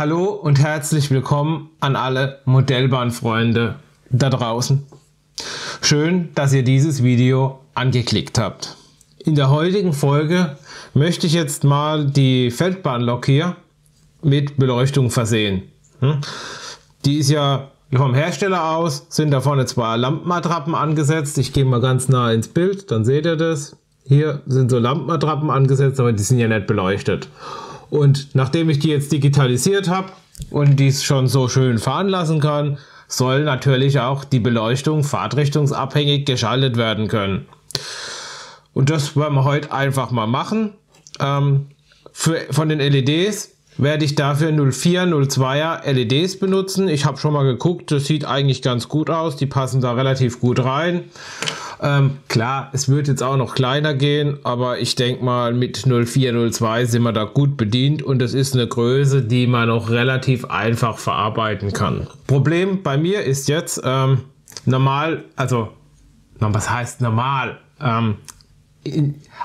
Hallo und herzlich willkommen an alle Modellbahnfreunde da draußen. Schön, dass ihr dieses Video angeklickt habt. In der heutigen Folge möchte ich jetzt mal die Feldbahnlok hier mit Beleuchtung versehen. Die ist ja vom Hersteller aus, sind da vorne zwei Lampenattrappen angesetzt. Ich gehe mal ganz nah ins Bild, dann seht ihr das. Hier sind so Lampenattrappen angesetzt, aber die sind ja nicht beleuchtet. Und nachdem ich die jetzt digitalisiert habe und dies schon so schön fahren lassen kann, soll natürlich auch die Beleuchtung fahrtrichtungsabhängig geschaltet werden können. Und das werden wir heute einfach mal machen. Von den LEDs werde ich dafür 04, 02er LEDs benutzen. Ich habe schon mal geguckt, das sieht eigentlich ganz gut aus. Die passen da relativ gut rein. Klar, es wird jetzt auch noch kleiner gehen, aber ich denke mal mit 04, 02 sind wir da gut bedient und das ist eine Größe, die man noch relativ einfach verarbeiten kann. Problem bei mir ist jetzt normal, also was heißt normal?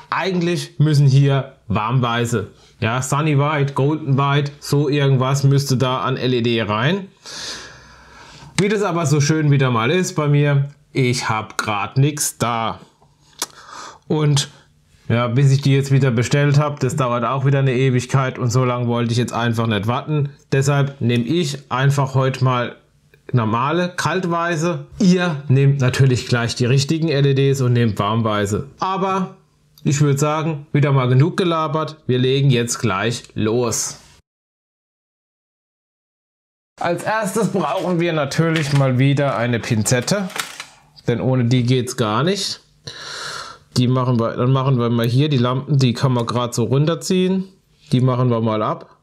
Eigentlich müssen hier warmweiße, ja, Sunny White, Golden White, so irgendwas müsste da an LED rein. Wie das aber so schön wieder mal ist bei mir, ich habe gerade nichts da. Und ja, bis ich die jetzt wieder bestellt habe, das dauert auch wieder eine Ewigkeit und so lange wollte ich jetzt einfach nicht warten. Deshalb nehme ich einfach heute mal normale, kaltweiße. Ihr nehmt natürlich gleich die richtigen LEDs und nehmt warmweiße. Aber ich würde sagen, wieder mal genug gelabert. Wir legen jetzt gleich los. Als erstes brauchen wir natürlich mal wieder eine Pinzette. Denn ohne die geht es gar nicht. Dann machen wir mal hier die Lampen, die kann man gerade so runterziehen. Die machen wir mal ab.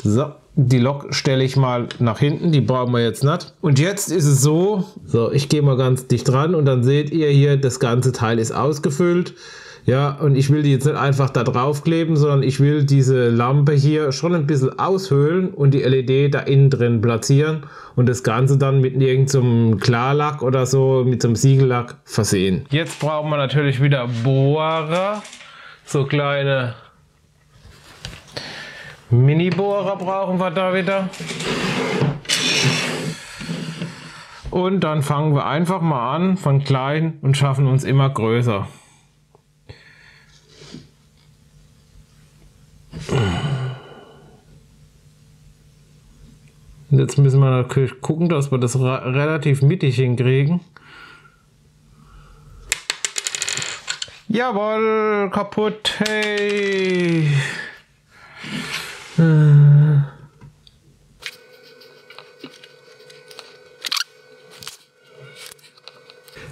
So, die Lok stelle ich mal nach hinten, die brauchen wir jetzt nicht. Und jetzt ist es so, ich gehe mal ganz dicht dran und dann seht ihr hier, das ganze Teil ist ausgefüllt. Ja, und ich will die jetzt nicht einfach da drauf kleben, sondern ich will diese Lampe hier schon ein bisschen aushöhlen und die LED da innen drin platzieren und das Ganze dann mit irgendeinem Klarlack oder so, mit so einem Siegellack versehen. Jetzt brauchen wir natürlich wieder Bohrer, so kleine Mini-Bohrer brauchen wir da wieder. Und dann fangen wir einfach mal an von klein und schaffen uns immer größer. Jetzt müssen wir natürlich gucken, dass wir das relativ mittig hinkriegen. Jawohl, kaputt, hey!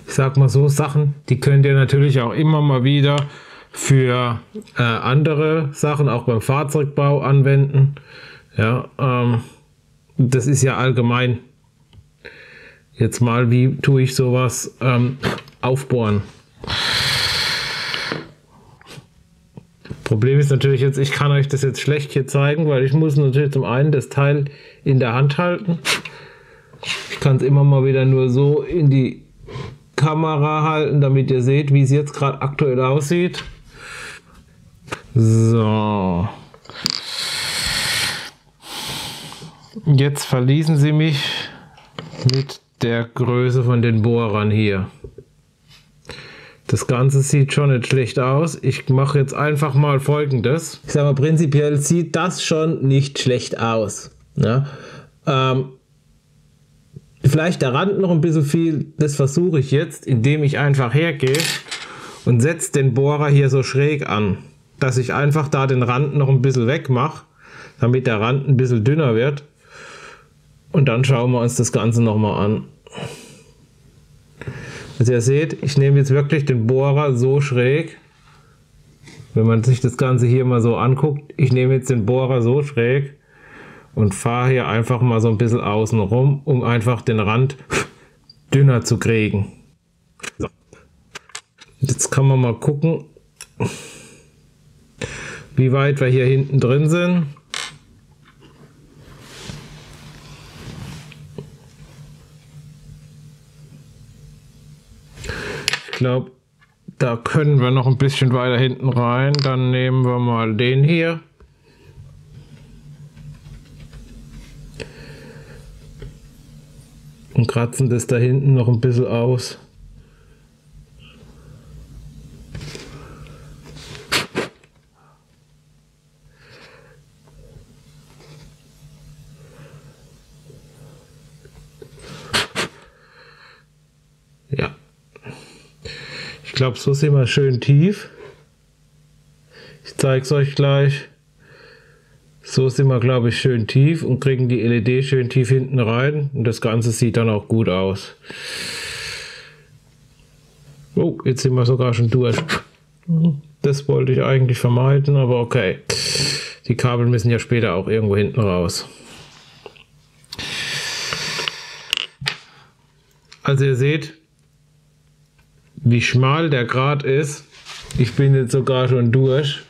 Ich sag mal so, Sachen, die könnt ihr natürlich auch immer mal wieder für andere Sachen, auch beim Fahrzeugbau anwenden. Ja, das ist ja allgemein. Jetzt mal, wie tue ich sowas aufbohren? Problem ist natürlich jetzt, ich kann euch das jetzt schlecht hier zeigen, weil ich muss natürlich zum einen das Teil in der Hand halten. Ich kann es immer mal wieder nur so in die Kamera halten, damit ihr seht, wie es jetzt gerade aktuell aussieht. So. Jetzt verließen Sie mich mit der Größe von den Bohrern hier. Das Ganze sieht schon nicht schlecht aus. Ich mache jetzt einfach mal Folgendes. Ich sage mal, prinzipiell sieht das schon nicht schlecht aus. Ja? Vielleicht der Rand noch ein bisschen viel. Das versuche ich jetzt, indem ich einfach hergehe und setze den Bohrer hier so schräg an. Dass ich einfach da den Rand noch ein bisschen weg mache, damit der Rand ein bisschen dünner wird. Und dann schauen wir uns das Ganze nochmal an. Also ihr seht, ich nehme jetzt wirklich den Bohrer so schräg. Wenn man sich das Ganze hier mal so anguckt, ich nehme jetzt den Bohrer so schräg und fahre hier einfach mal so ein bisschen außen rum, um einfach den Rand dünner zu kriegen. So. Jetzt kann man mal gucken, wie weit wir hier hinten drin sind. Ich glaube, da können wir noch ein bisschen weiter hinten rein. Dann nehmen wir mal den hier. Und kratzen das da hinten noch ein bisschen aus. Ja. Ich glaube, so sind wir schön tief. Ich zeige es euch gleich. So sind wir, glaube ich, schön tief und kriegen die LED schön tief hinten rein. Und das Ganze sieht dann auch gut aus. Oh, jetzt sind wir sogar schon durch. Das wollte ich eigentlich vermeiden, aber okay. Die Kabel müssen ja später auch irgendwo hinten raus. Also ihr seht, wie schmal der Grat ist. Ich bin jetzt sogar schon durch.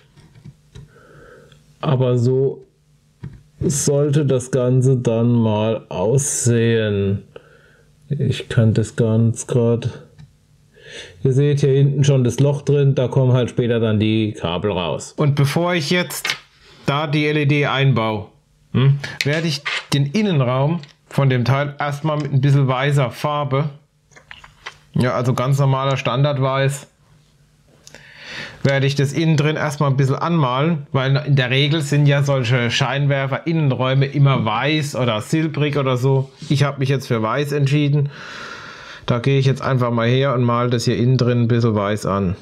Aber so sollte das Ganze dann mal aussehen. Ich kann das ganz gerade... Ihr seht hier hinten schon das Loch drin, da kommen halt später dann die Kabel raus. Und bevor ich jetzt da die LED einbaue, werde ich den Innenraum von dem Teil erstmal mit ein bisschen weißer Farbe, ja, also ganz normaler Standardweiß, werde ich das innen drin erstmal ein bisschen anmalen, weil in der Regel sind ja solche Scheinwerfer Innenräume immer weiß oder silbrig oder so. Ich habe mich jetzt für weiß entschieden. Da gehe ich jetzt einfach mal her und male das hier innen drin ein bisschen weiß an.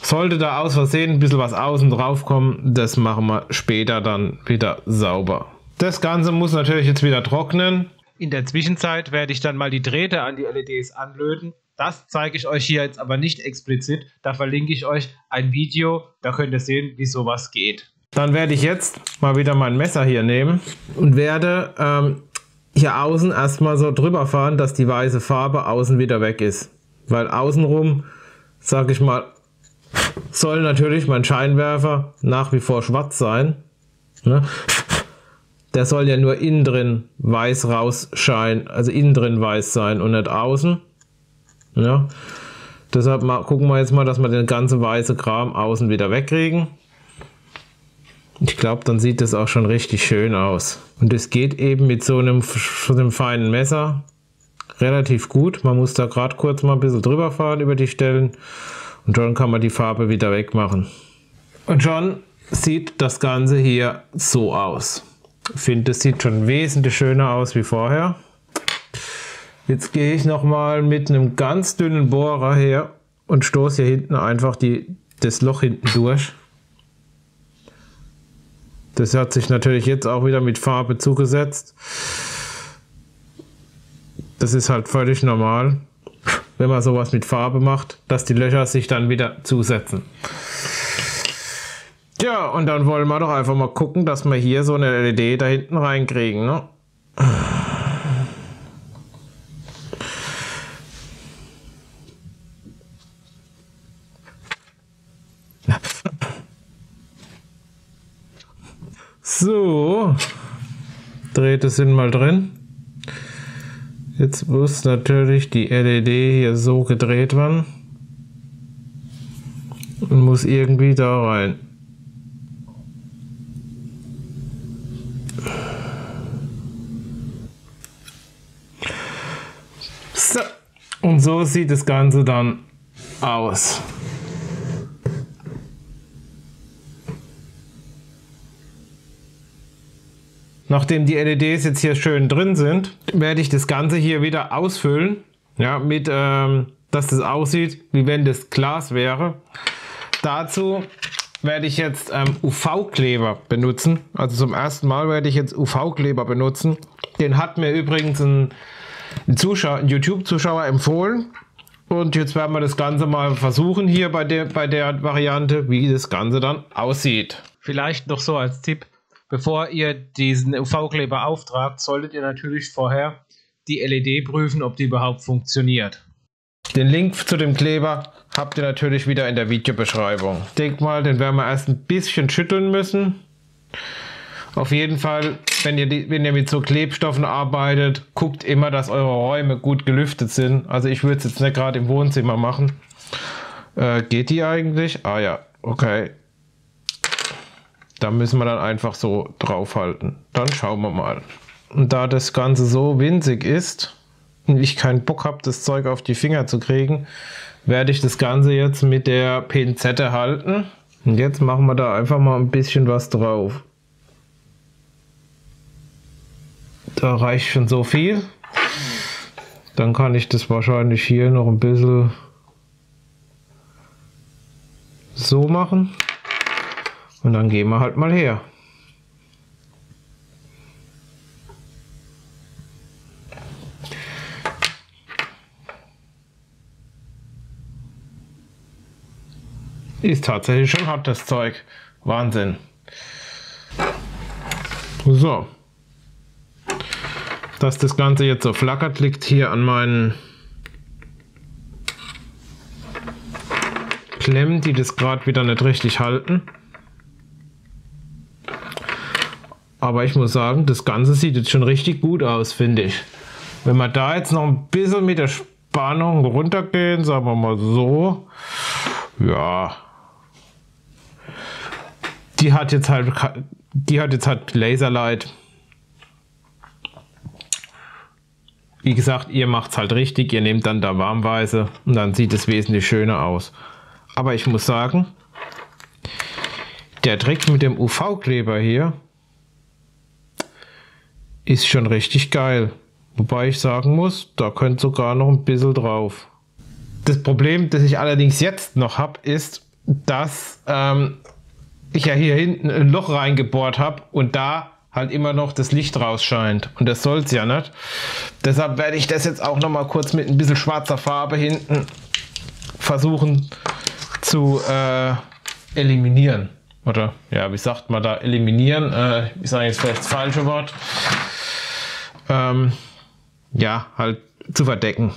Sollte da aus Versehen ein bisschen was außen drauf kommen, das machen wir später dann wieder sauber. Das Ganze muss natürlich jetzt wieder trocknen. In der Zwischenzeit werde ich dann mal die Drähte an die LEDs anlöten. Das zeige ich euch hier jetzt aber nicht explizit. Da verlinke ich euch ein Video, da könnt ihr sehen, wie sowas geht. Dann werde ich jetzt mal wieder mein Messer hier nehmen und werde hier außen erstmal so drüber fahren, dass die weiße Farbe außen wieder weg ist. Weil außenrum, sage ich mal, soll natürlich mein Scheinwerfer nach wie vor schwarz sein. Ne? Der soll ja nur innen drin weiß rausscheinen, also innen drin weiß sein und nicht außen. Ja. Deshalb gucken wir jetzt mal, dass wir den ganzen weißen Kram außen wieder wegkriegen. Ich glaube, dann sieht das auch schon richtig schön aus. Und es geht eben mit so einem feinen Messer relativ gut. Man muss da gerade kurz mal ein bisschen drüber fahren über die Stellen und schon kann man die Farbe wieder wegmachen. Und schon sieht das Ganze hier so aus. Ich finde, das sieht schon wesentlich schöner aus wie vorher. Jetzt gehe ich nochmal mit einem ganz dünnen Bohrer her und stoße hier hinten einfach das Loch hinten durch. Das hat sich natürlich jetzt auch wieder mit Farbe zugesetzt. Das ist halt völlig normal, wenn man sowas mit Farbe macht, dass die Löcher sich dann wieder zusetzen. Ja, und dann wollen wir doch einfach mal gucken, dass wir hier so eine LED da hinten reinkriegen, ne? So, Drähte sind mal drin. Jetzt muss natürlich die LED hier so gedreht werden und muss irgendwie da rein. So, und so sieht das Ganze dann aus. Nachdem die LEDs jetzt hier schön drin sind, werde ich das Ganze hier wieder ausfüllen, ja, mit, dass das aussieht, wie wenn das Glas wäre. Dazu werde ich jetzt UV-Kleber benutzen. Also zum ersten Mal werde ich jetzt UV-Kleber benutzen. Den hat mir übrigens ein YouTube-Zuschauer empfohlen. Und jetzt werden wir das Ganze mal versuchen hier bei der Variante, wie das Ganze dann aussieht. Vielleicht noch so als Tipp. Bevor ihr diesen UV-Kleber auftragt, solltet ihr natürlich vorher die LED prüfen, ob die überhaupt funktioniert. Den Link zu dem Kleber habt ihr natürlich wieder in der Videobeschreibung. Ich denke mal, den werden wir erst ein bisschen schütteln müssen. Auf jeden Fall, wenn ihr mit so Klebstoffen arbeitet, guckt immer, dass eure Räume gut gelüftet sind. Also ich würde es jetzt nicht gerade im Wohnzimmer machen. Geht die eigentlich? Ah ja, okay. Da müssen wir dann einfach so draufhalten. Dann schauen wir mal. Und da das Ganze so winzig ist und ich keinen Bock habe, das Zeug auf die Finger zu kriegen, werde ich das Ganze jetzt mit der Pinzette halten. Und jetzt machen wir da einfach mal ein bisschen was drauf. Da reicht schon so viel. Dann kann ich das wahrscheinlich hier noch ein bisschen so machen. Und dann gehen wir halt mal her. Ist tatsächlich schon hart, das Zeug. Wahnsinn. So. Dass das Ganze jetzt so flackert, liegt hier an meinen Klemmen, die das gerade wieder nicht richtig halten. Aber ich muss sagen, das Ganze sieht jetzt schon richtig gut aus, finde ich. Wenn wir da jetzt noch ein bisschen mit der Spannung runtergehen, sagen wir mal so, ja, die hat jetzt halt Laserlight. Wie gesagt, ihr macht es halt richtig, ihr nehmt dann da Warmweiße und dann sieht es wesentlich schöner aus. Aber ich muss sagen, der Trick mit dem UV-Kleber hier ist schon richtig geil. Wobei ich sagen muss, da könnte sogar noch ein bisschen drauf. Das Problem, das ich allerdings jetzt noch habe, ist, dass ich ja hier hinten ein Loch reingebohrt habe und da halt immer noch das Licht rausscheint. Und das soll es ja nicht. Deshalb werde ich das jetzt auch noch mal kurz mit ein bisschen schwarzer Farbe hinten versuchen zu eliminieren. Oder, ja, wie sagt man da? Eliminieren. Ich sage jetzt vielleicht das falsche Wort. Ja, halt zu verdecken.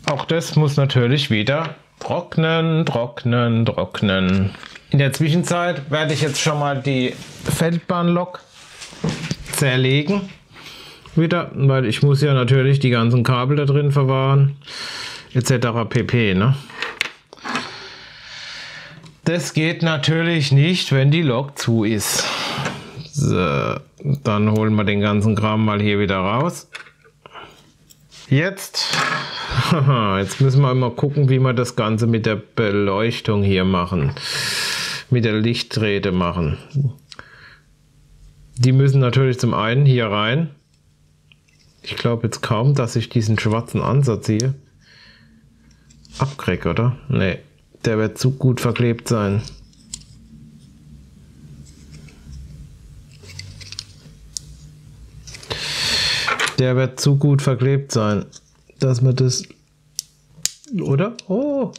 Auch das muss natürlich wieder trocknen, trocknen, trocknen. In der Zwischenzeit werde ich jetzt schon mal die Feldbahnlok zerlegen. Wieder, weil ich muss ja natürlich die ganzen Kabel da drin verwahren, etc. pp. Ne? Das geht natürlich nicht, wenn die Lok zu ist. So, dann holen wir den ganzen Kram mal hier wieder raus. Jetzt müssen wir mal gucken, wie wir das Ganze mit der Beleuchtung hier machen. Mit der Lichtdrähte machen. Die müssen natürlich zum einen hier rein. Ich glaube jetzt kaum, dass ich diesen schwarzen Ansatz hier abkriege, oder? Nee, der wird zu gut verklebt sein. Der wird zu gut verklebt sein, dass man das... Oder? Oh!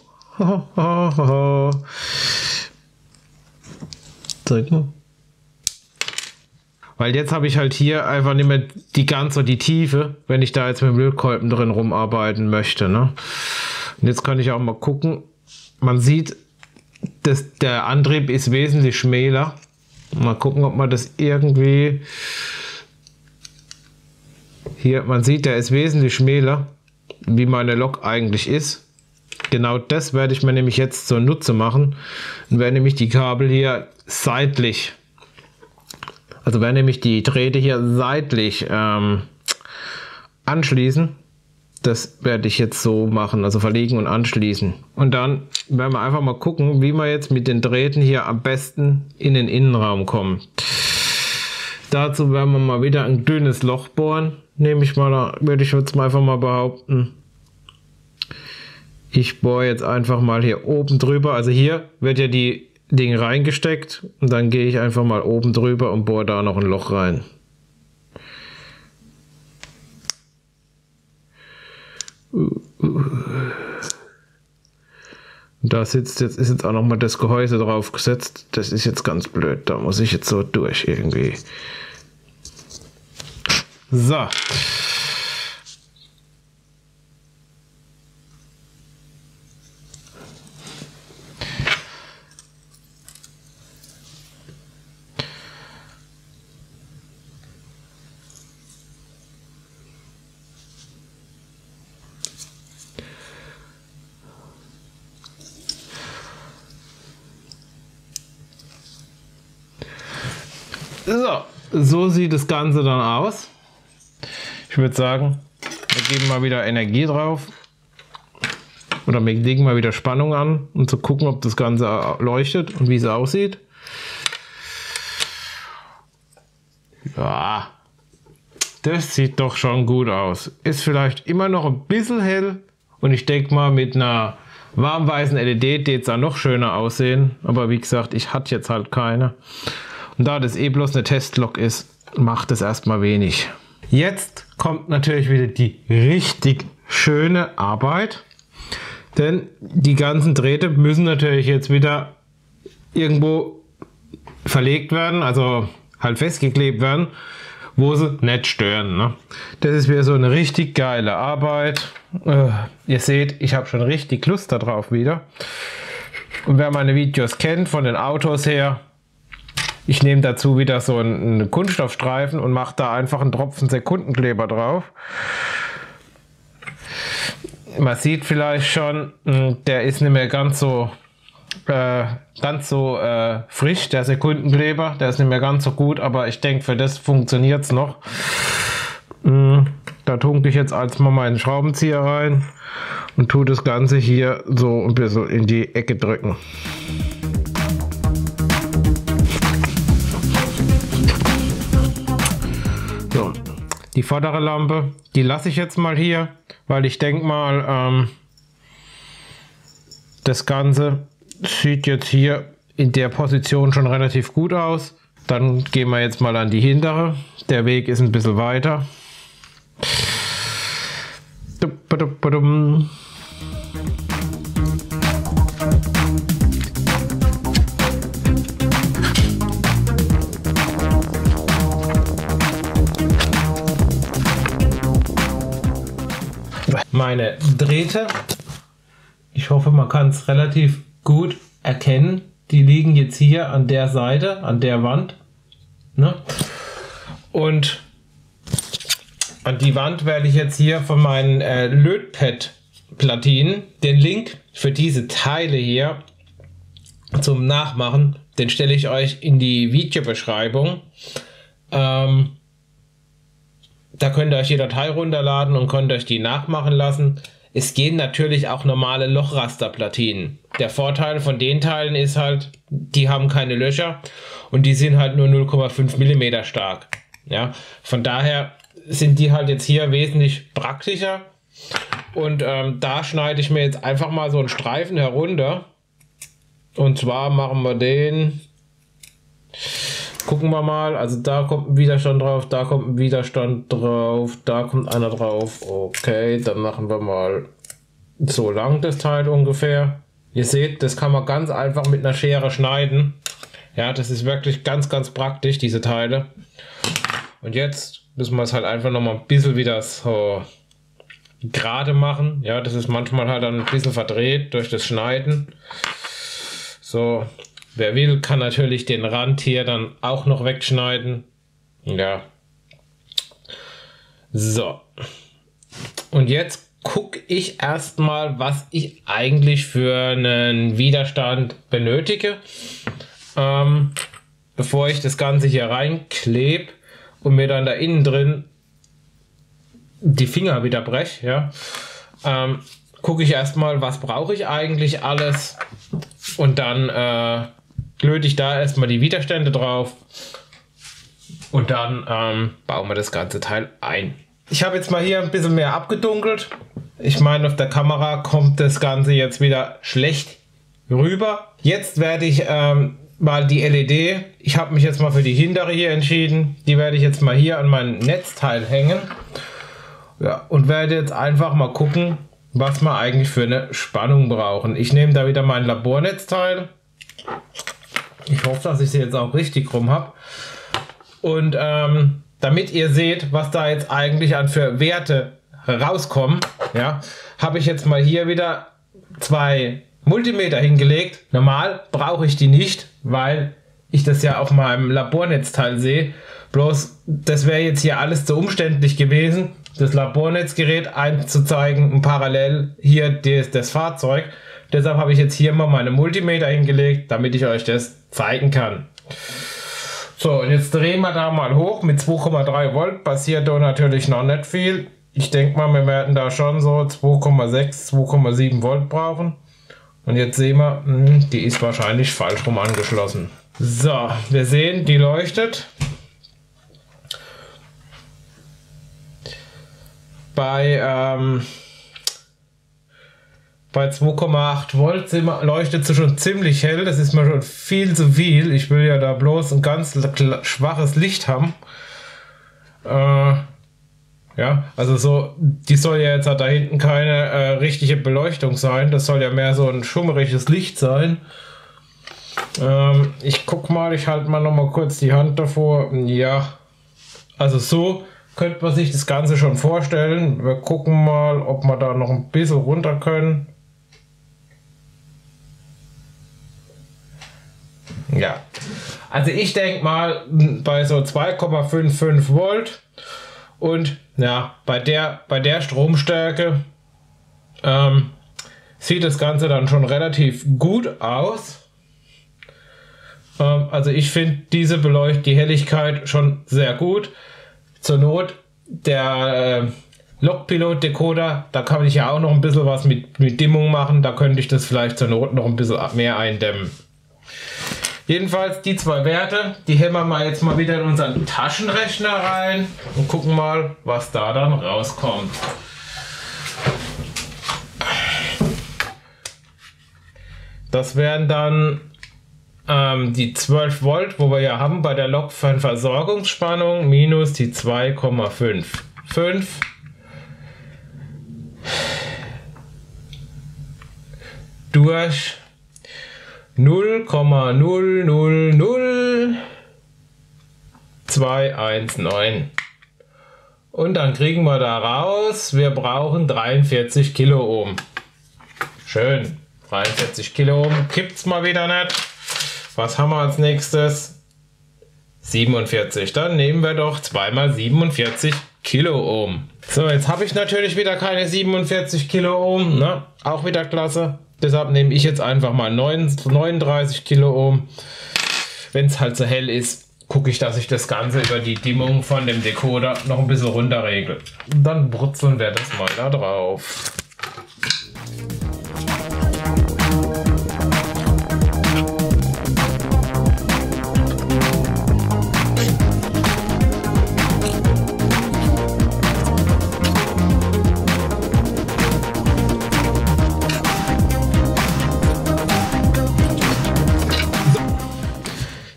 Zeig mal. Weil jetzt habe ich halt hier einfach nicht mehr die Tiefe, wenn ich da jetzt mit dem Lötkolben drin rumarbeiten möchte. Ne? Und jetzt kann ich auch mal gucken. Man sieht, dass der Antrieb ist wesentlich schmäler. Mal gucken, ob man das irgendwie... Hier, man sieht, der ist wesentlich schmäler, wie meine Lok eigentlich ist. Genau das werde ich mir nämlich jetzt zunutze machen. Und werde nämlich die Kabel hier seitlich, also werde nämlich die Drähte hier seitlich anschließen. Das werde ich jetzt so machen, also verlegen und anschließen. Und dann werden wir einfach mal gucken, wie wir jetzt mit den Drähten hier am besten in den Innenraum kommen. Dazu werden wir mal wieder ein dünnes Loch bohren. Nehme ich mal, würde ich jetzt mal einfach mal behaupten. Ich bohre jetzt einfach mal hier oben drüber. Also hier wird ja die Dinge reingesteckt und dann gehe ich einfach mal oben drüber und bohre da noch ein Loch rein. Da sitzt jetzt, ist jetzt auch noch mal das Gehäuse drauf gesetzt. Das ist jetzt ganz blöd. Da muss ich jetzt so durch irgendwie. So. So sieht das Ganze dann aus. Ich würde sagen, wir geben mal wieder Energie drauf. Oder wir legen mal wieder Spannung an, um zu gucken, ob das Ganze leuchtet und wie es aussieht. Ja, das sieht doch schon gut aus. Ist vielleicht immer noch ein bisschen hell. Und ich denke mal, mit einer warmweißen LED wird es dann noch schöner aussehen. Aber wie gesagt, ich hatte jetzt halt keine. Und da das bloß eine Testlok ist, macht es erstmal wenig. Jetzt kommt natürlich wieder die richtig schöne Arbeit. Denn die ganzen Drähte müssen natürlich jetzt wieder irgendwo verlegt werden, also halt festgeklebt werden, wo sie nicht stören. Ne? Das ist wieder so eine richtig geile Arbeit. Ihr seht, ich habe schon richtig Lust darauf wieder. Und wer meine Videos kennt, von den Autos her, ich nehme dazu wieder so einen Kunststoffstreifen und mache da einfach einen Tropfen Sekundenkleber drauf. Man sieht vielleicht schon, der ist nicht mehr ganz so frisch, der Sekundenkleber, der ist nicht mehr ganz so gut, aber ich denke, für das funktioniert es noch. Da tunke ich jetzt als mal meinen Schraubenzieher rein und tue das Ganze hier so ein bisschen in die Ecke drücken. So, die vordere Lampe, die lasse ich jetzt mal hier, weil ich denke mal, das Ganze sieht jetzt hier in der Position schon relativ gut aus. Dann gehen wir jetzt mal an die hintere. Der Weg ist ein bisschen weiter. Meine Drähte, ich hoffe, man kann es relativ gut erkennen. Die liegen jetzt hier an der Seite, an der Wand. Ne? Und an die Wand werde ich jetzt hier von meinen Lötpad-Platinen den Link für diese Teile hier zum Nachmachen, den stelle ich euch in die Videobeschreibung. Da könnt ihr euch die Datei runterladen und könnt euch die nachmachen lassen. Es gehen natürlich auch normale Lochrasterplatinen. Der Vorteil von den Teilen ist halt, die haben keine Löcher und die sind halt nur 0,5 mm stark. Ja, von daher sind die halt jetzt hier wesentlich praktischer. Und da schneide ich mir jetzt einfach mal so einen Streifen herunter. Und zwar machen wir den... Gucken wir mal, also da kommt ein Widerstand drauf, da kommt ein Widerstand drauf, da kommt einer drauf. Okay, dann machen wir mal so lang das Teil ungefähr. Ihr seht, das kann man ganz einfach mit einer Schere schneiden. Ja, das ist wirklich ganz, ganz praktisch, diese Teile. Und jetzt müssen wir es halt einfach noch mal ein bisschen wieder so gerade machen. Ja, das ist manchmal halt dann ein bisschen verdreht durch das Schneiden. So. Wer will, kann natürlich den Rand hier dann auch noch wegschneiden. Ja. So. Und jetzt gucke ich erstmal, was ich eigentlich für einen Widerstand benötige. Bevor ich das Ganze hier reinklebe und mir dann da innen drin die Finger wieder breche. Ja. Gucke ich erstmal, was brauche ich eigentlich alles. Und dann löte ich da erstmal die Widerstände drauf und dann bauen wir das ganze Teil ein. Ich habe jetzt mal hier ein bisschen mehr abgedunkelt. Ich meine, auf der Kamera kommt das Ganze jetzt wieder schlecht rüber. Jetzt werde ich mal die LED, ich habe mich jetzt mal für die hintere hier entschieden, die werde ich jetzt mal hier an mein Netzteil hängen. Ja, und werde jetzt einfach mal gucken, was wir eigentlich für eine Spannung brauchen. Ich nehme da wieder mein Labornetzteil. Ich hoffe, dass ich sie jetzt auch richtig rum habe. Und damit ihr seht, was da jetzt eigentlich an für Werte rauskommen, ja, habe ich jetzt mal hier wieder 2 Multimeter hingelegt. Normal brauche ich die nicht, weil ich das ja auf meinem Labornetzteil sehe. Bloß, das wäre jetzt hier alles zu umständlich gewesen, das Labornetzgerät einzuzeigen und parallel hier das Fahrzeug. Deshalb habe ich jetzt hier mal meine Multimeter hingelegt, damit ich euch das zeigen kann. So, und jetzt drehen wir da mal hoch mit 2,3 Volt. Passiert da natürlich noch nicht viel. Ich denke mal, wir werden da schon so 2,6, 2,7 Volt brauchen. Und jetzt sehen wir, die ist wahrscheinlich falsch rum angeschlossen. So, wir sehen, die leuchtet. Bei 2,8 Volt leuchtet sie schon ziemlich hell. Das ist mir schon viel zu viel. Ich will ja da bloß ein ganz schwaches Licht haben. Ja, also so, die soll ja jetzt da hinten keine richtige Beleuchtung sein. Das soll ja mehr so ein schummriges Licht sein. Ich guck mal, ich halte mal noch mal kurz die Hand davor. Ja, also so könnte man sich das Ganze schon vorstellen. Wir gucken mal, ob wir da noch ein bisschen runter können. Ja, also ich denke mal bei so 2,55 Volt und ja, bei der Stromstärke sieht das Ganze dann schon relativ gut aus. Also ich finde diese die Helligkeit schon sehr gut. Zur Not der Lokpilot-Decoder, da kann ich ja auch noch ein bisschen was mit Dimmung machen. Da könnte ich das vielleicht zur Not noch ein bisschen mehr eindämmen. Jedenfalls die zwei Werte, die hämmern wir jetzt mal wieder in unseren Taschenrechner rein und gucken mal, was da dann rauskommt. Das wären dann die 12 Volt, wo wir ja haben bei der Lokversorgungsspannung, minus die 2,55 durch 0,000219. Und dann kriegen wir da raus, wir brauchen 43 Kiloohm. Schön, 43 Kiloohm gibt's mal wieder nicht. Was haben wir als nächstes? 47. Dann nehmen wir doch 2 mal 47 Kiloohm. So, jetzt habe ich natürlich wieder keine 47 Kiloohm. Ne? Auch wieder klasse. Deshalb nehme ich jetzt einfach mal 39 Kiloohm. Wenn es halt so hell ist, gucke ich, dass ich das Ganze über die Dimmung von dem Decoder noch ein bisschen runter regle. Dann brutzeln wir das mal da drauf.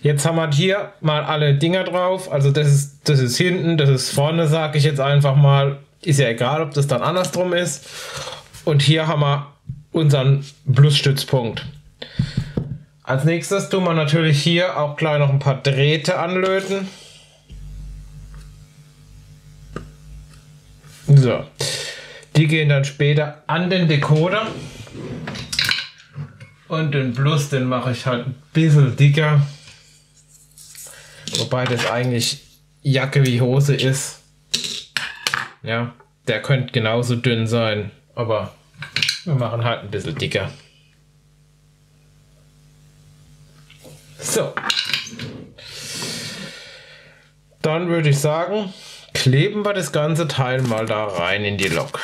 Jetzt haben wir hier mal alle Dinger drauf, also das ist hinten, das ist vorne, sage ich jetzt einfach mal. Ist ja egal, ob das dann andersrum ist. Und hier haben wir unseren Plusstützpunkt. Als nächstes tun wir natürlich hier auch gleich noch ein paar Drähte anlöten. So, die gehen dann später an den Decoder. Und den Plus, den mache ich halt ein bisschen dicker. Wobei das eigentlich Jacke wie Hose ist. Ja, der könnte genauso dünn sein, aber wir machen halt ein bisschen dicker. So. Dann würde ich sagen, kleben wir das ganze Teil mal da rein in die Lok.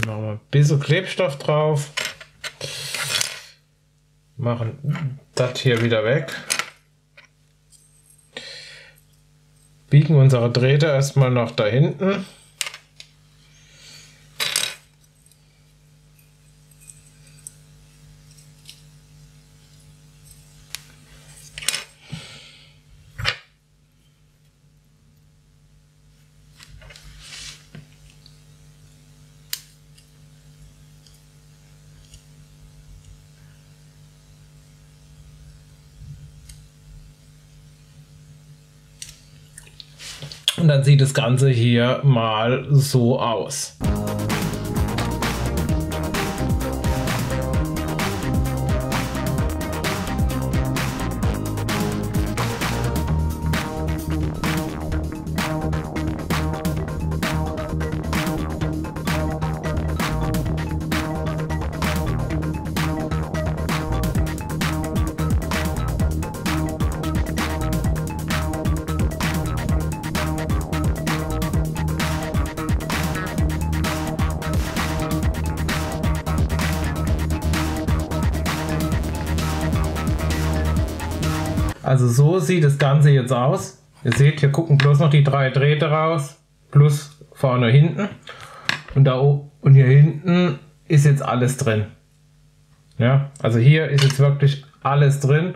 Machen wir ein bisschen Klebstoff drauf. Machen das hier wieder weg. Biegen unsere Drähte erstmal nach da hinten. Und dann sieht das Ganze hier mal so aus. Also so sieht das Ganze jetzt aus. Ihr seht, hier gucken bloß noch die 3 Drähte raus, plus vorne hinten. Und da oben und hier hinten ist jetzt alles drin. Ja, also hier ist jetzt wirklich alles drin.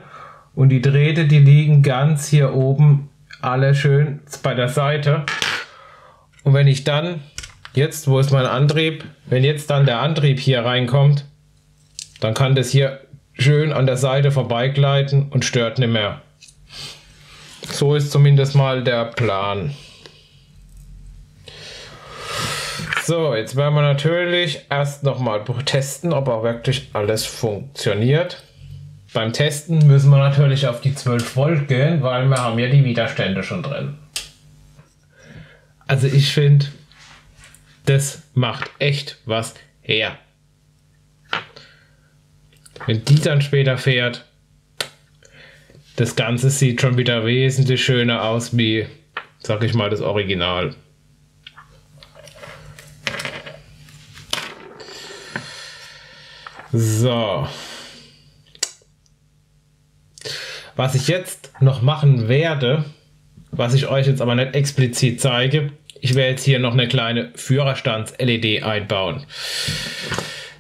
Und die Drähte, die liegen ganz hier oben alle schön bei der Seite. Und wenn ich dann, jetzt, wo ist mein Antrieb, wenn jetzt dann der Antrieb hier reinkommt, dann kann das hier schön an der Seite vorbeigleiten und stört nicht mehr. So ist zumindest mal der Plan. So, jetzt werden wir natürlich erst nochmal testen, ob auch wirklich alles funktioniert. Beim Testen müssen wir natürlich auf die 12 Volt gehen, weil wir haben ja die Widerstände schon drin. Also ich finde, das macht echt was her. Wenn die dann später fährt, das Ganze sieht schon wieder wesentlich schöner aus wie, sag ich mal, das Original. So. Was ich jetzt noch machen werde, was ich euch jetzt aber nicht explizit zeige, ich werde jetzt hier noch eine kleine Führerstands-LED einbauen.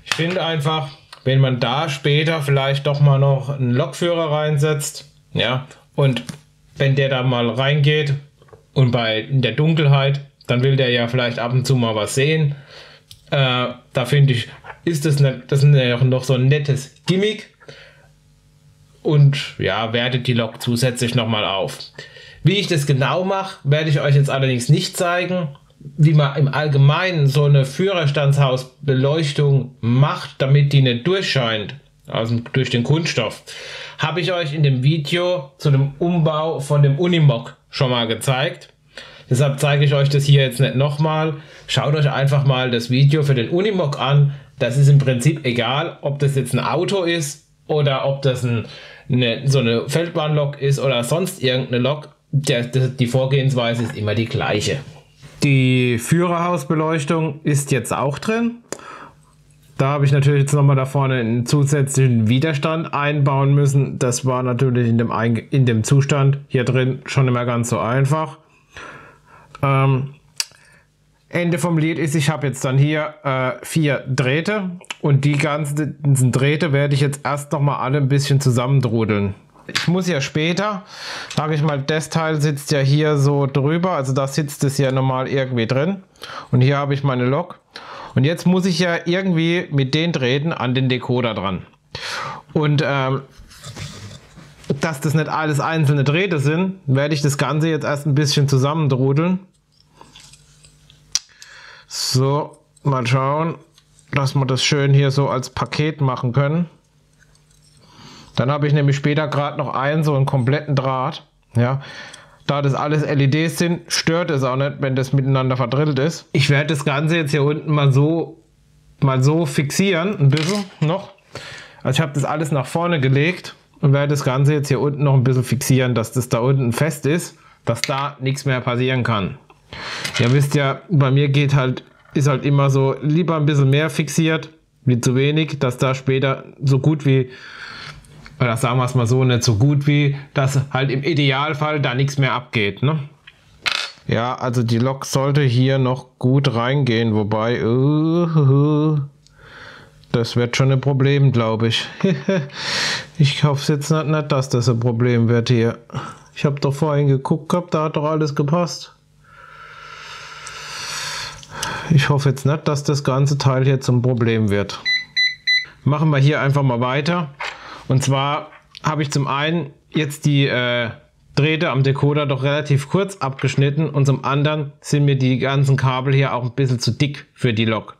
Ich finde einfach, wenn man da später vielleicht doch mal noch einen Lokführer reinsetzt, ja, und wenn der da mal reingeht und in der Dunkelheit, dann will der ja vielleicht ab und zu mal was sehen. Da finde ich, ist das ja noch so ein nettes Gimmick und ja, wertet die Lok zusätzlich nochmal auf. Wie ich das genau mache, werde ich euch jetzt allerdings nicht zeigen. Wie man im Allgemeinen so eine Führerstandshausbeleuchtung macht, damit die nicht durchscheint, also durch den Kunststoff, habe ich euch in dem Video zu dem Umbau von dem Unimog schon mal gezeigt. Deshalb zeige ich euch das hier jetzt nicht nochmal. Schaut euch einfach mal das Video für den Unimog an. Das ist im Prinzip egal, ob das jetzt ein Auto ist oder ob das so eine Feldbahnlok ist oder sonst irgendeine Lok. Die Vorgehensweise ist immer die gleiche. Die Führerhausbeleuchtung ist jetzt auch drin. Da habe ich natürlich jetzt nochmal da vorne einen zusätzlichen Widerstand einbauen müssen. Das war natürlich in dem Zustand hier drin schon immer ganz so einfach. Ende vom Lied ist, ich habe jetzt dann hier 4 Drähte und die ganzen Drähte werde ich jetzt erst nochmal alle ein bisschen zusammendrudeln. Ich muss ja später, sage ich mal, das Teil sitzt ja hier so drüber, also da sitzt es ja normal irgendwie drin und hier habe ich meine Lok und jetzt muss ich ja irgendwie mit den Drähten an den Decoder dran und dass das nicht alles einzelne Drähte sind, werde ich das Ganze jetzt erst ein bisschen zusammendrudeln. So, mal schauen, dass wir das schön hier so als Paket machen können. Dann habe ich nämlich später gerade noch so einen kompletten Draht. Ja, da das alles LEDs sind, stört es auch nicht, wenn das miteinander verdrillt ist. Ich werde das Ganze jetzt hier unten mal so fixieren, ein bisschen noch. Also ich habe das alles nach vorne gelegt und werde das Ganze jetzt hier unten noch ein bisschen fixieren, dass das da unten fest ist, dass da nichts mehr passieren kann. Ihr wisst ja, bei mir ist halt immer so, lieber ein bisschen mehr fixiert, wie zu wenig, dass da später so gut wie, oder sagen wir es mal so, nicht so gut wie, dass halt im Idealfall da nichts mehr abgeht, ne? Ja, also die Lok sollte hier noch gut reingehen, wobei, das wird schon ein Problem, glaube ich. Ich hoffe jetzt nicht, dass das ein Problem wird hier. Ich habe doch vorhin geguckt gehabt, da hat doch alles gepasst. Ich hoffe jetzt nicht, dass das ganze Teil hier zum Problem wird. Machen wir hier einfach mal weiter. Und zwar habe ich zum einen jetzt die Drähte am Decoder doch relativ kurz abgeschnitten und zum anderen sind mir die ganzen Kabel hier auch ein bisschen zu dick für die Lok.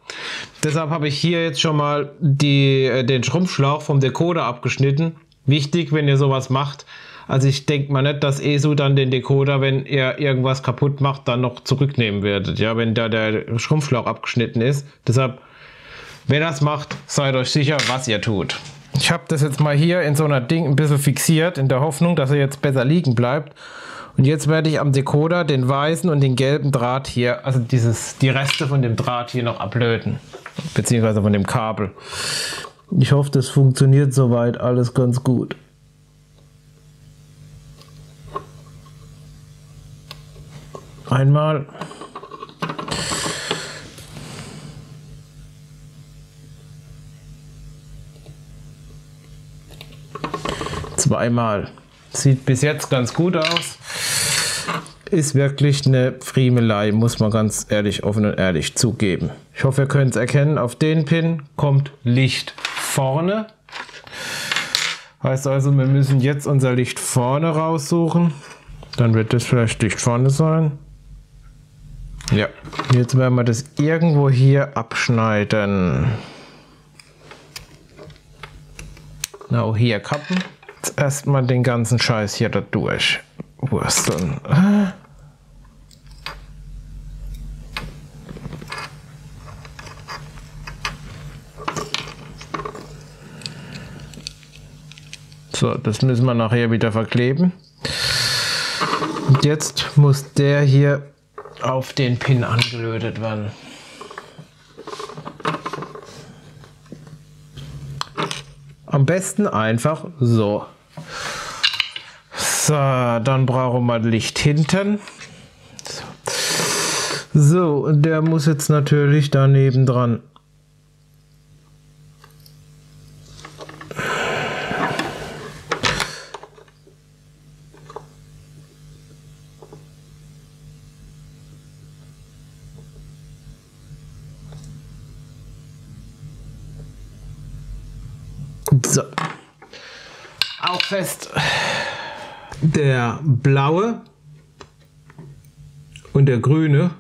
Deshalb habe ich hier jetzt schon mal den Schrumpfschlauch vom Decoder abgeschnitten. Wichtig, wenn ihr sowas macht. Also ich denke mal nicht, dass ESU dann den Decoder, wenn ihr irgendwas kaputt macht, dann noch zurücknehmen werdet. Ja, wenn da der Schrumpfschlauch abgeschnitten ist. Deshalb, wenn ihr das macht, seid euch sicher, was ihr tut. Ich habe das jetzt mal hier in so einer Ding ein bisschen fixiert, in der Hoffnung, dass er jetzt besser liegen bleibt. Und jetzt werde ich am Decoder den weißen und den gelben Draht hier, also die Reste von dem Draht hier noch ablöten. Beziehungsweise von dem Kabel. Ich hoffe, das funktioniert soweit alles ganz gut. Einmal. Zweimal. Sieht bis jetzt ganz gut aus. Ist wirklich eine Friemelei, muss man ganz ehrlich, offen und ehrlich zugeben. Ich hoffe, ihr könnt es erkennen. Auf den Pin kommt Licht vorne. Heißt also, wir müssen jetzt unser Licht vorne raussuchen. Dann wird das vielleicht Licht vorne sein. Ja, jetzt werden wir das irgendwo hier abschneiden. Genau, hier kappen. Jetzt erstmal den ganzen Scheiß hier da durch wursteln. So, das müssen wir nachher wieder verkleben. Und jetzt muss der hier auf den Pin angelötet werden. Am besten einfach so. So, dann brauchen wir Licht hinten. So, und der muss jetzt natürlich daneben dran. So. Auch fest. Der blaue und der grüne,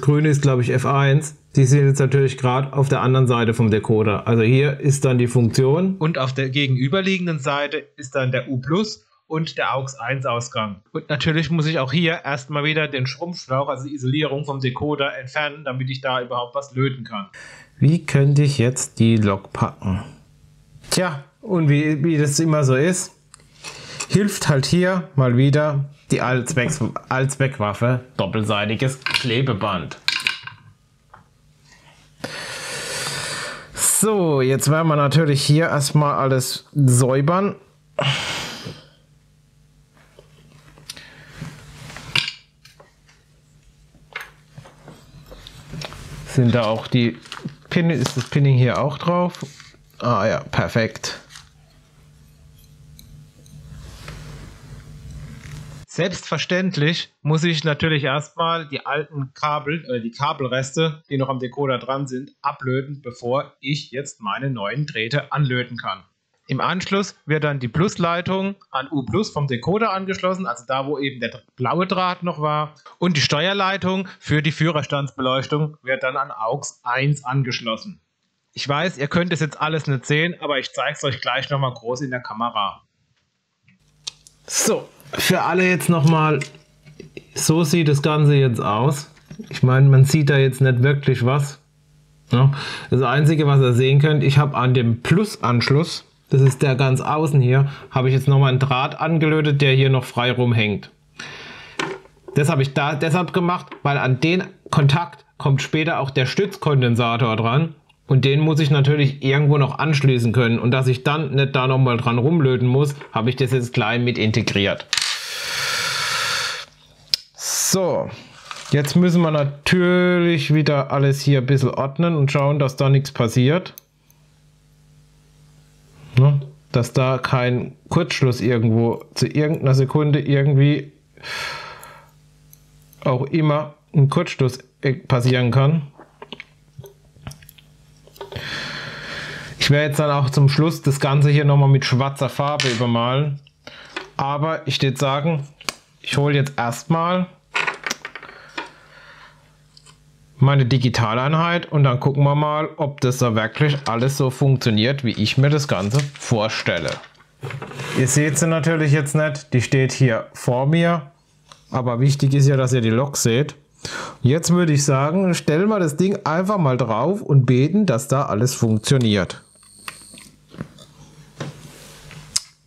grüne ist glaube ich F1, die sind jetzt natürlich gerade auf der anderen Seite vom Decoder. Also hier ist dann die Funktion und auf der gegenüberliegenden Seite ist dann der U+ und der AUX 1 Ausgang. Und natürlich muss ich auch hier erstmal wieder den Schrumpfschlauch, also die Isolierung vom Decoder entfernen, damit ich da überhaupt was löten kann. Wie könnte ich jetzt die Lok packen? Tja, und wie das immer so ist, hilft halt hier mal wieder die Allzweckwaffe, doppelseitiges Klebeband. So, jetzt werden wir natürlich hier erstmal alles säubern. Sind da auch die Pinne, ist das Pinning hier auch drauf? Ah ja, perfekt. Selbstverständlich muss ich natürlich erstmal die alten Kabel, die Kabelreste, die noch am Decoder dran sind, ablöten, bevor ich jetzt meine neuen Drähte anlöten kann. Im Anschluss wird dann die Plusleitung an U+ vom Decoder angeschlossen, also da, wo eben der blaue Draht noch war. Und die Steuerleitung für die Führerstandsbeleuchtung wird dann an AUX 1 angeschlossen. Ich weiß, ihr könnt es jetzt alles nicht sehen, aber ich zeige es euch gleich nochmal groß in der Kamera. So, für alle jetzt nochmal, so sieht das Ganze jetzt aus. Ich meine, man sieht da jetzt nicht wirklich was. Ja, das Einzige, was ihr sehen könnt, ich habe an dem Plusanschluss, das ist der ganz außen hier, habe ich jetzt nochmal einen Draht angelötet, der hier noch frei rumhängt. Das habe ich da deshalb gemacht, weil an den Kontakt kommt später auch der Stützkondensator dran. Und den muss ich natürlich irgendwo noch anschließen können. Und dass ich dann nicht da nochmal dran rumlöten muss, habe ich das jetzt gleich mit integriert. So, jetzt müssen wir natürlich wieder alles hier ein bisschen ordnen und schauen, dass da nichts passiert. Ne? Dass da kein Kurzschluss irgendwo zu irgendeiner Sekunde irgendwie auch immer ein Kurzschluss passieren kann. Ich werde jetzt dann auch zum Schluss das Ganze hier nochmal mit schwarzer Farbe übermalen. Aber ich würde sagen, ich hole jetzt erstmal meine Digitaleinheit und dann gucken wir mal, ob das da wirklich alles so funktioniert, wie ich mir das Ganze vorstelle. Ihr seht sie natürlich jetzt nicht, die steht hier vor mir. Aber wichtig ist ja, dass ihr die Lok seht. Jetzt würde ich sagen, stellen wir das Ding einfach mal drauf und beten, dass da alles funktioniert.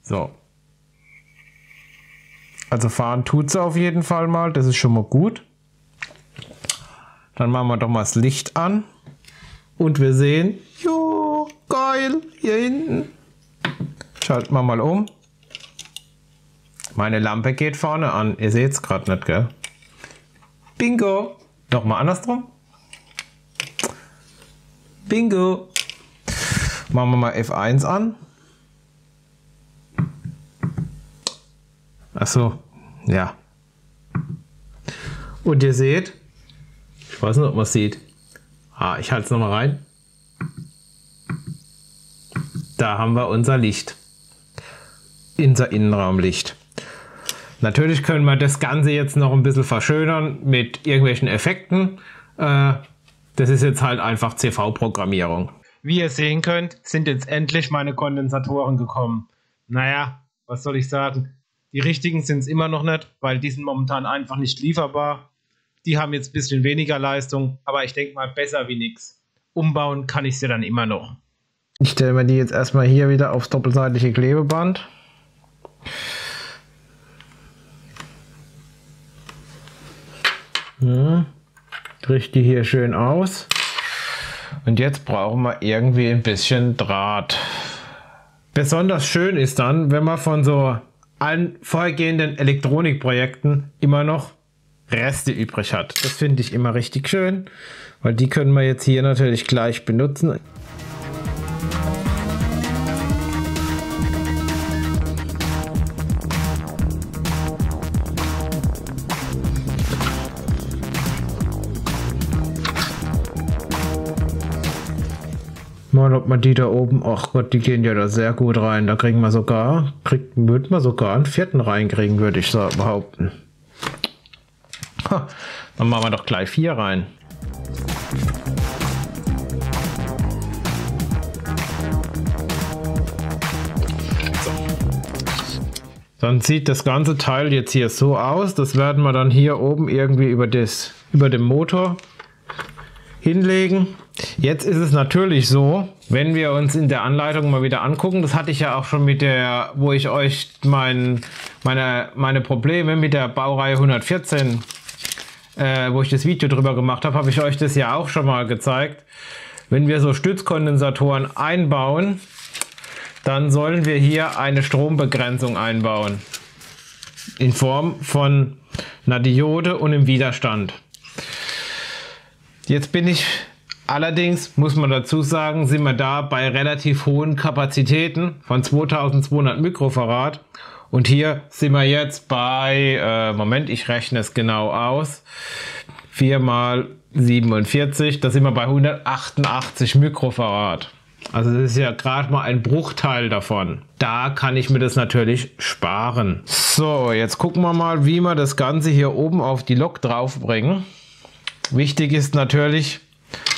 So. Also fahren tut sie auf jeden Fall mal, das ist schon mal gut. Dann machen wir doch mal das Licht an. Und wir sehen, jo, geil, hier hinten. Schalten wir mal um. Meine Lampe geht vorne an, ihr seht es gerade nicht, gell? Bingo. Nochmal andersrum. Bingo. Machen wir mal F1 an. Achso, ja. Und ihr seht, ich weiß nicht, ob man es sieht. Ich halte es nochmal rein. Da haben wir unser Licht. Unser Innenraumlicht. Natürlich können wir das Ganze jetzt noch ein bisschen verschönern mit irgendwelchen Effekten. Das ist jetzt halt einfach CV-Programmierung. Wie ihr sehen könnt, sind jetzt endlich meine Kondensatoren gekommen. Naja, was soll ich sagen? Die richtigen sind es immer noch nicht, weil die sind momentan einfach nicht lieferbar. Die haben jetzt ein bisschen weniger Leistung, aber ich denke mal besser wie nichts. Umbauen kann ich sie dann immer noch. Ich stelle mir die jetzt erstmal hier wieder aufs doppelseitige Klebeband. Ja, richte die hier schön aus. Und jetzt brauchen wir irgendwie ein bisschen Draht. Besonders schön ist dann, wenn man von so allen vorhergehenden Elektronikprojekten immer noch Reste übrig hat. Das finde ich immer richtig schön, weil die können wir jetzt hier natürlich gleich benutzen. Mal, ob man die da oben, ach Gott, die gehen ja da sehr gut rein. Da kriegen wir sogar, würde man sogar einen vierten reinkriegen, würde ich so behaupten. Ha, dann machen wir doch gleich 4 rein. So. Dann sieht das ganze Teil jetzt hier so aus. Das werden wir dann hier oben irgendwie über den Motor hinlegen. Jetzt ist es natürlich so, wenn wir uns in der Anleitung mal wieder angucken, das hatte ich ja auch schon mit der, wo ich euch meine Probleme mit der Baureihe 114, wo ich das Video drüber gemacht habe, habe ich euch das ja auch schon mal gezeigt. Wenn wir so Stützkondensatoren einbauen, dann sollen wir hier eine Strombegrenzung einbauen. In Form von einer Diode und einem Widerstand. Jetzt bin ich... Allerdings muss man dazu sagen, sind wir da bei relativ hohen Kapazitäten von 2200 Mikrofarad und hier sind wir jetzt bei, Moment, ich rechne es genau aus, 4 mal 47, da sind wir bei 188 Mikrofarad. Also das ist ja gerade mal ein Bruchteil davon. Da kann ich mir das natürlich sparen. So, jetzt gucken wir mal, wie wir das Ganze hier oben auf die Lok draufbringen. Wichtig ist natürlich,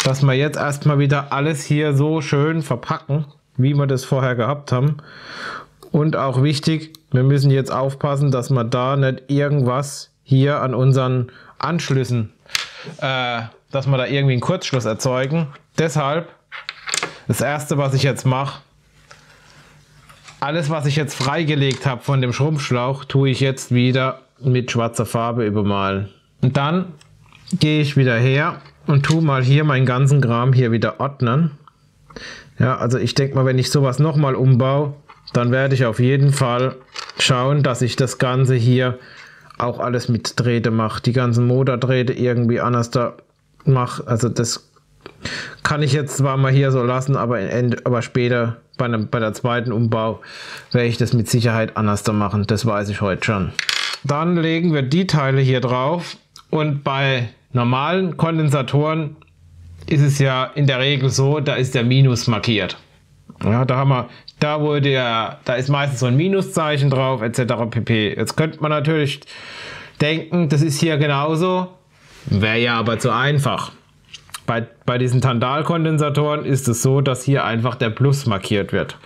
dass wir jetzt erstmal wieder alles hier so schön verpacken, wie wir das vorher gehabt haben. Und auch wichtig, wir müssen jetzt aufpassen, dass wir da nicht irgendwas hier an unseren Anschlüssen, dass wir da irgendwie einen Kurzschluss erzeugen. Deshalb, das erste, was ich jetzt mache, alles, was ich jetzt freigelegt habe von dem Schrumpfschlauch, tue ich jetzt wieder mit schwarzer Farbe übermalen. Und dann gehe ich wieder her und tue mal hier meinen ganzen Kram hier wieder ordnen. Ja, also ich denke mal, wenn ich sowas nochmal umbaue, dann werde ich auf jeden Fall schauen, dass ich das Ganze hier auch alles mit Drähte mache. Die ganzen Motordrähte irgendwie anders da mache. Also das kann ich jetzt zwar mal hier so lassen, aber später bei der zweiten Umbau werde ich das mit Sicherheit anders da machen. Das weiß ich heute schon. Dann legen wir die Teile hier drauf und bei normalen Kondensatoren ist es ja in der Regel so, da ist der Minus markiert. Ja, da ist meistens so ein Minuszeichen drauf, etc. pp. Jetzt könnte man natürlich denken, das ist hier genauso, wäre ja aber zu einfach. Bei diesen Tandal-Kondensatoren ist es so, dass hier einfach der Plus markiert wird.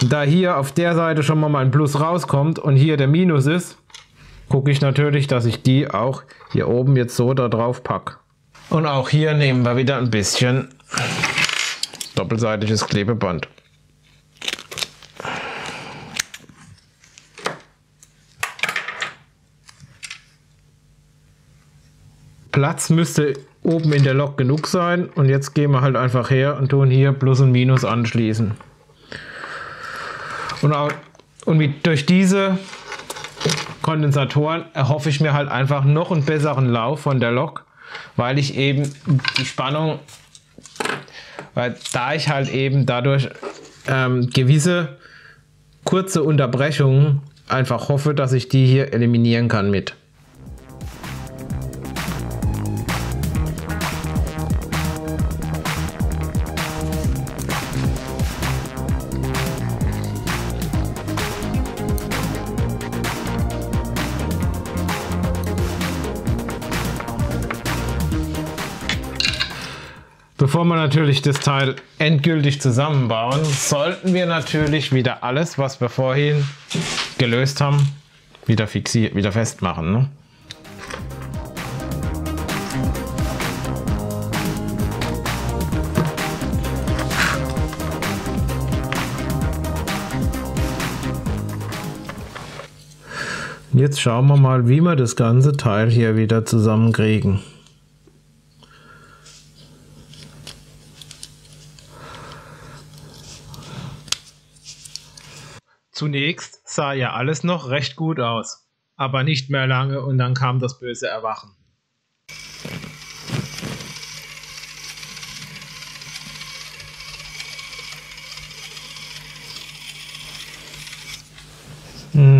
Und da hier auf der Seite schon mal ein Plus rauskommt und hier der Minus ist, gucke ich natürlich, dass ich die auch hier oben jetzt so da drauf packe. Und auch hier nehmen wir wieder ein bisschen doppelseitiges Klebeband. Platz müsste oben in der Lok genug sein und jetzt gehen wir halt einfach her und tun hier Plus und Minus anschließen. Und durch diese Kondensatoren erhoffe ich mir halt einfach noch einen besseren Lauf von der Lok, weil ich eben die Spannung, weil da ich halt eben dadurch gewisse kurze Unterbrechungen einfach hoffe, dass ich die hier eliminieren kann mit. Bevor wir natürlich das Teil endgültig zusammenbauen, sollten wir natürlich wieder alles, was wir vorhin gelöst haben, wieder festmachen. Ne? Jetzt schauen wir mal, wie wir das ganze Teil hier wieder zusammenkriegen. Zunächst sah ja alles noch recht gut aus, aber nicht mehr lange und dann kam das böse Erwachen.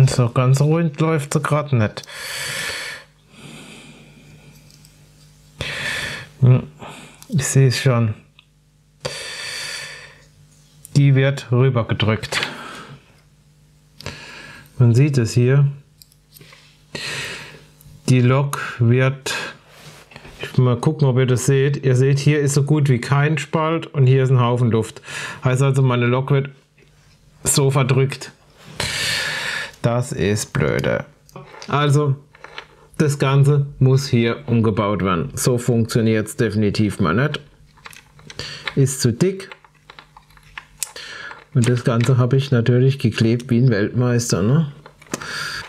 So ganz rund läuft sie gerade nicht. Ich sehe es schon. Die wird rübergedrückt. Man sieht es hier. Die Lok wird, ich will mal gucken, ob ihr das seht. Ihr seht, hier ist so gut wie kein Spalt und hier ist ein Haufen Luft. Heißt also, meine Lok wird so verdrückt. Das ist blöde. Also, das Ganze muss hier umgebaut werden. So funktioniert es definitiv mal nicht. Ist zu dick. Und das Ganze habe ich natürlich geklebt wie ein Weltmeister. Ne?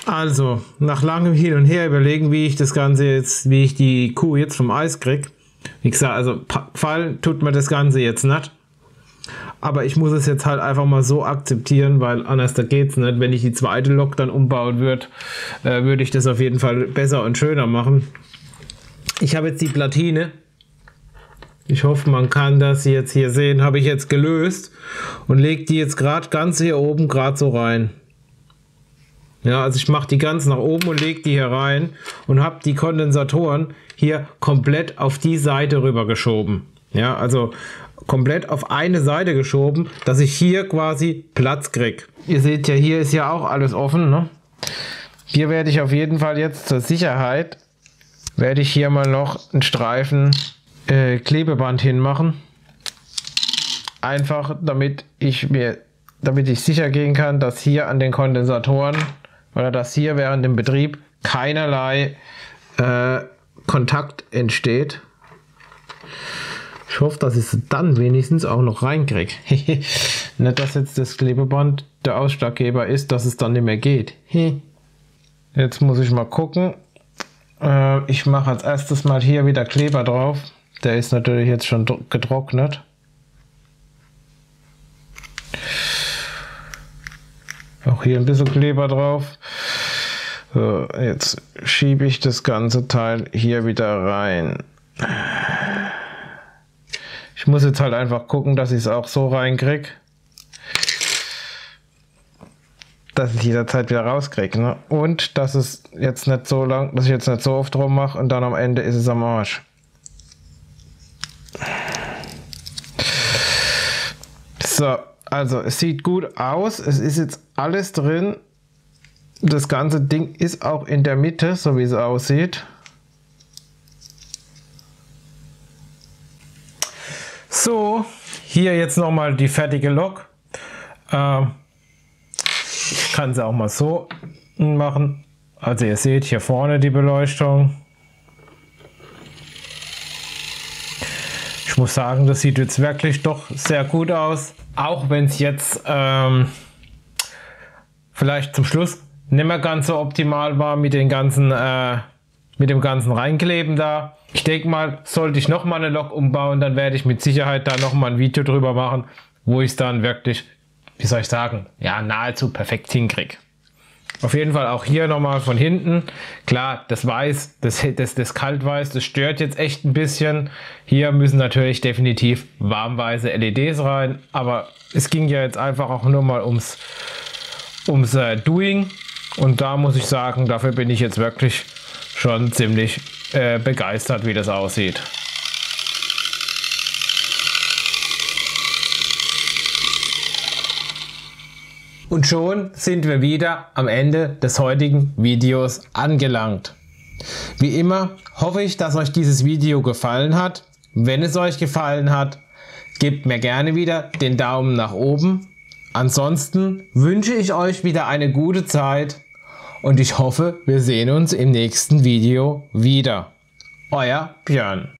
Also, nach langem Hin und Her überlegen, wie ich das Ganze jetzt, wie ich die Kuh jetzt vom Eis kriege. Wie gesagt, also fallen tut mir das Ganze jetzt nicht. Aber ich muss es jetzt halt einfach mal so akzeptieren, weil anders da geht es nicht. Wenn ich die zweite Lok dann umbauen würde, würde ich das auf jeden Fall besser und schöner machen. Ich habe jetzt die Platine. Ich hoffe, man kann das jetzt hier sehen. Habe ich jetzt gelöst und lege die jetzt gerade ganz hier oben gerade so rein. Ja, also ich mache die ganz nach oben und lege die hier rein und habe die Kondensatoren hier komplett auf die Seite rüber geschoben. Ja, also komplett auf eine Seite geschoben, dass ich hier quasi Platz kriege. Ihr seht ja, hier ist ja auch alles offen. Ne? Hier werde ich auf jeden Fall jetzt zur Sicherheit, werde ich hier mal noch einen Streifen Klebeband hinmachen. Einfach damit ich sicher gehen kann, dass hier an den Kondensatoren oder dass hier während dem Betrieb keinerlei Kontakt entsteht. Ich hoffe, dass ich es dann wenigstens auch noch reinkriege. Nicht, dass jetzt das Klebeband der Ausschlaggeber ist, dass es dann nicht mehr geht. Jetzt muss ich mal gucken. Ich mache als erstes mal hier wieder Kleber drauf. Der ist natürlich jetzt schon getrocknet. Auch hier ein bisschen Kleber drauf. So, jetzt schiebe ich das ganze Teil hier wieder rein. Ich muss jetzt halt einfach gucken, dass ich es auch so reinkriege, dass ich jederzeit wieder rauskriege. Ne? Und dass es jetzt nicht so lang, dass ich jetzt nicht so oft drum mache und dann am Ende ist es am Arsch. So, also es sieht gut aus. Es ist jetzt alles drin. Das ganze Ding ist auch in der Mitte, so wie es aussieht. So, hier jetzt nochmal die fertige Lok. Ich kann sie auch mal so machen. Also ihr seht hier vorne die Beleuchtung. Ich muss sagen, das sieht jetzt wirklich doch sehr gut aus. Auch wenn es jetzt vielleicht zum Schluss nicht mehr ganz so optimal war mit den ganzen mit dem ganzen Reinkleben da. Ich denke mal, sollte ich noch mal eine Lok umbauen, dann werde ich mit Sicherheit da noch mal ein Video drüber machen, wo ich es dann wirklich, wie soll ich sagen, ja, nahezu perfekt hinkriege. Auf jeden Fall auch hier nochmal von hinten. Klar, das Weiß, das Kaltweiß, das stört jetzt echt ein bisschen. Hier müssen natürlich definitiv warmweiße LEDs rein. Aber es ging ja jetzt einfach auch nur mal ums Doing. Und da muss ich sagen, dafür bin ich jetzt wirklich schon ziemlich begeistert, wie das aussieht. Und schon sind wir wieder am Ende des heutigen Videos angelangt. Wie immer hoffe ich, dass euch dieses Video gefallen hat. Wenn es euch gefallen hat, gebt mir gerne wieder den Daumen nach oben. Ansonsten wünsche ich euch wieder eine gute Zeit und ich hoffe, wir sehen uns im nächsten Video wieder. Euer Björn.